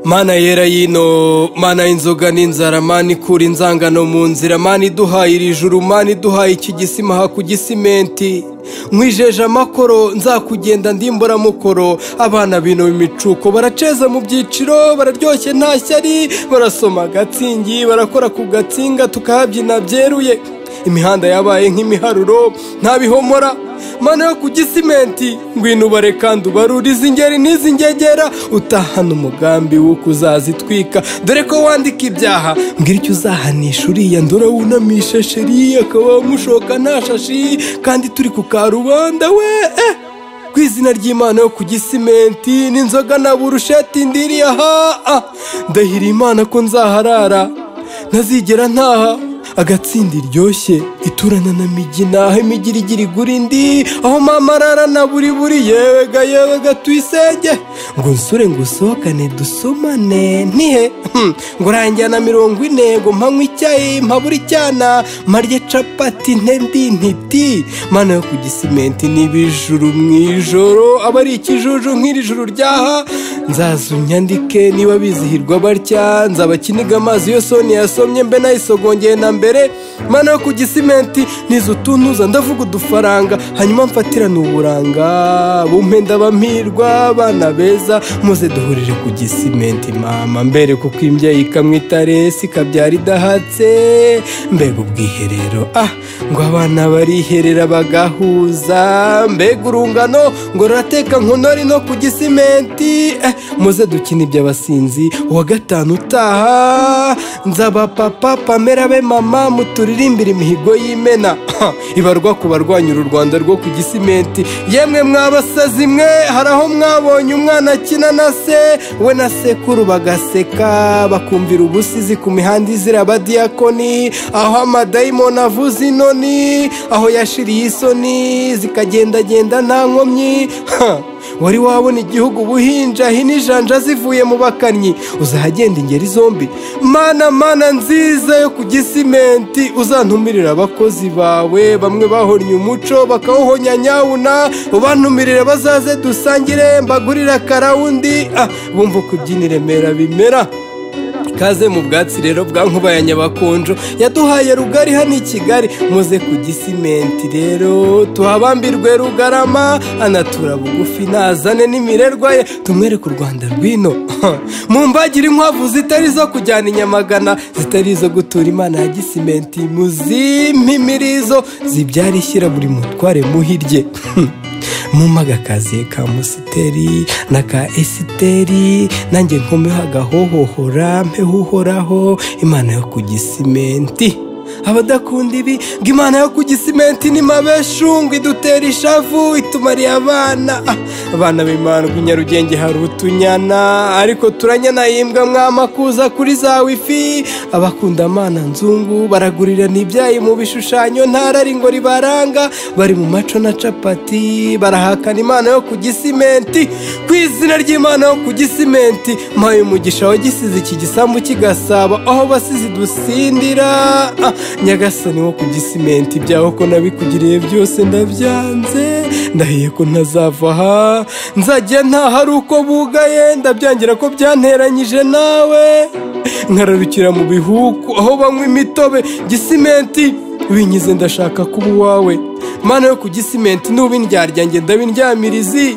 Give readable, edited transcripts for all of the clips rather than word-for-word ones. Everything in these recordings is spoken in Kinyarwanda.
Mana yera yino, mana inzoga n'inzara, mana ikura inzangano mu nzira, mana iduhaye iri juru, mana iduhaye iki gisima ha ku gisimenti. Nkwijeje amakoro nzakugenda ndimbura mukoro. Abana bino bimicuko baraceza mu byiciro, bararyoshye nta shyari, barasoma agatsingi, barakora ku gatsinga tukahabyina byeruye. Imihanda yabaye nk'imiharuro nta bihomora. Mana yo ku gisimenti ngwino ubare kandi ubarurize ingeri n'izi ngegera, utahana umugambi wo kuzazitwika, dore ko wandika ibyaha. Mbwira icyo uzahanisha uriya ndora wunamisha sheri, akaba mushoka nta shashi kandi turi ku karubanda we. Ku izina ry'Imana yo ku gisimenti n'inzoga na burusheti ndiriye aha, ndahira Imana ko nzaharara ntazigera ntaha. Agatsinda iryoshye iturana na migina, aho imigirigiri igura indi, aho mama arara na buri yewe ga tuyisenge. Ngo nsure ngo usohokane dusomane ntihe, ngo uranjyana 40 ngo mpanywe icyayi mpabura icyana marye capati ntendi ntiti. Mana yo ku gisimenti n'ibijuru mwijoro, aba ari ikijuju nk'iri juru ryaha. Nzaza unyandike niba bizihirwa batya, nzabakiniga amazi yo soni yasomye mbe nayisogongeye na mbere. Mana yo ku gisimenti nizo utuntuza ndavuga udufaranga, hanyuma mfatirana uburanga bumpe ndabampirwa. Abana beza muze duhurire ku gisimenti mama, mbere kuko imbyeyi ikamwita resi ikabyara idahatse. Mbega ubwiherero ngo abana bariherera bagahuza, mbega urungano ngo rurateka nkonori no ku gisimenti. Muze dukina iby'abasinzi uwa gatanu utaha, nzaba papa Pamela be mama muturirimbira imihigo y'imena ibarwa ku barwanya uru Rwanda rwo ku gisimenti. Yemwe mwabasazi mwe, hari aho mwabonye umwana akina na se we na sekuru bagaseka bakumvira ubusizi ku mihanda izira abadiyakoni, aho amadayimoni avuza inoni, aho yashiriye isoni zikagendagenda nta nkomyi. Wari wabona igihugu buhinja hinijanja zivuye mu bakannyi, uzahagenda ingeri zombi. Mana nziza yo ku gisimenti, uzantumirira abakozi bawe bamwe bahoranye umuco bakawuhonya nyawuna, ubantumirire bazaze dusangire mbagurira karawundi, bumva kubyina i Remera bimera. Kaze mu bwatsi rero bwa Nkuba ya Nyabakonjo, yaduhaye rugari hano i Kigali. Muze ku gisimenti rero tuhabambirwe Rugarama, anatura bugufi nazane n'imirerwa ye, tumwereke u Rwanda rwino. Mumbagire inkwavu zitari zo kujyana i Nyamagana, zitari izo gutura Imana ya gisimenti, muzimpimirizo zibyara ishyira buri mutware muhirye. Mumaga kaziye ka Musiteri na ka Esiteri, nanjye nkomeho agahohohora mpehuhoraho. Imana yo ku gisimenti, abadakunda ibi ngo Imana yo ku gisimenti ni mabeshungu, idutera ishavu itumariye abana b'Imana. I Nyarugenge hari utunyana ariko turanyana yimbwa mwamakuza kuri za wifi. Abakunda Mana nzungu baragurira n'ibyayi mu bishushanyo ntarari ngo ribaranga, bari mu maco na capati barahakana Imana yo ku gisimenti. Ku izina ry'Imana yo ku gisimenti mpaye umugisha wagisize iki gisambu kigasaba, aho basizi dusindira. Nyagasani wo ku gisimenti, ibyaho ko nabikugiriye byose ndabyanze, ndahiye ko ntazava aha, nzajya ntahari uko bugaye, ndabyangira ko byanteranyije nawe. Nkararukira mu bihuku aho banywa imitobe, gisimenti winyize ndashaka kuba uwawe. Mana yo ku gisimenti nuba indyarya njye ndabindyamirizi,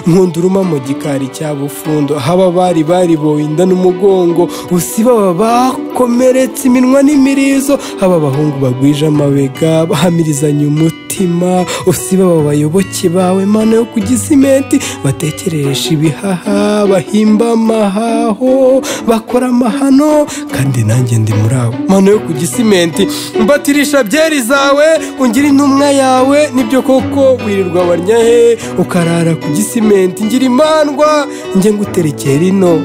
nkunda uruma mu gikari cya Bufundo, haba bari boye inda n'umugongo, usiba baba bakomeretse iminwa n'imirizo, haba abahungu bagwije amabega bahamirizanya umutima, usiba aba bayoboke bawe Mana yo ku gisimenti, batekeresha ibihaha bahimba amahaho bakora amahano, kandi nanjye ndi muri abo. Mana yo ku gisimenti mbatirisha byeri zawe, ungira intumwa yawe. Nibyo koko wirirwa waryahe ukarara ku gisimenti, ngira imandwa njye nguterekera ino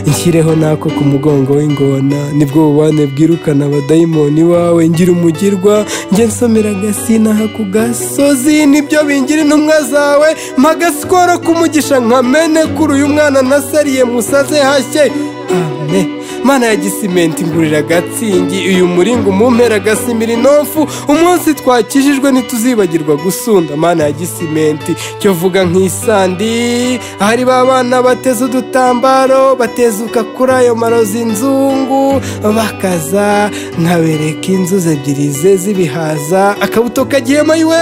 nshyireho nako ku mugongo w'ingona, nibwo bubane bwirukana abadayimoni wawe. Ngira umugirwa njye nsomera agasina aha ku gasozi, nibyo bingira intumwa zawe. Mpagasikoro k'umugisha nkamene kuri uyu mwana nasariye musaze hashye. Amen. mana ya gisimenti ngurira agatsingi, uyu muringo umumpera agasimira inofu, umunsi twakijijwe ntituzibagirwa gusunda, mana ya gisimenti cyo vuga nk'isandi, ahari ba bana bateze udutambaro batezuka kuri ayo marozi inzungu, bakaza nkabereka inzuzi ebyiri ze z'ibihaza, akabuto kagiyemo iwe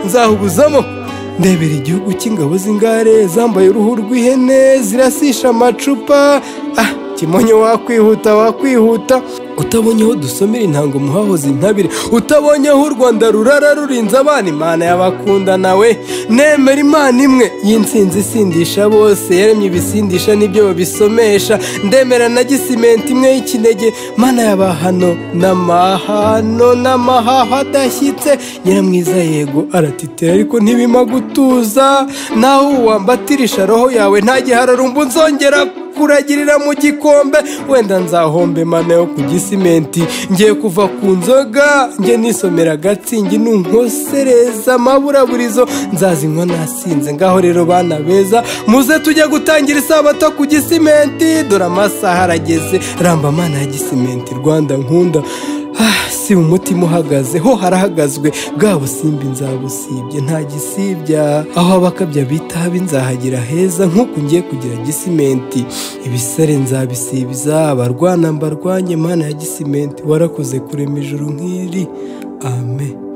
nzahubuzamo, ndebera igihugu cy'ingabo z'ingare zambaye uruhu rw'ihene zirasisha amacupa. Kimonyo wakwihuta, utabonyeho dusomera intango muhahoze intabire, utabonyeho u Rwanda rurara rurinze abana, imana y'abakunda nawe nemera imana imwe y'intsinzi isindisha bose, yaremye ibisindisha n'ibyo babisomesha, ndemera na gisimenti imwe y'ikinege, mana y'abahano n'amahaho adashyitse, nyiramwiza yego aratitira ariko ntibima gutuza, naho uwambatirisha roho yawe nta gihararumbu nzongera kuragirira mu gikombe, wenda nzahombe mana yo ku gisimenti, ngiye kuva ku nzoga nge nisomera agatsingi, nunkosereza amaburaburizo nzazinywa nasinze. Ngaho rero bana beza muze tujya gutangira isabato ku gisimenti, dore amasaha arageze, ramba mana ya gisimenti Rwanda nkunda, si umutima uhagaze ho harahagazwe, bwa busimbi nzabusibye nta gisibya, aho abakabya bita habi nzahagira heza, nk'uko ngiye kugira gisimenti, ibisare nzabisibiza, abarwana mbarwanye, mana ya gisimenti warakoze kurema ijuru nk'iri, amen.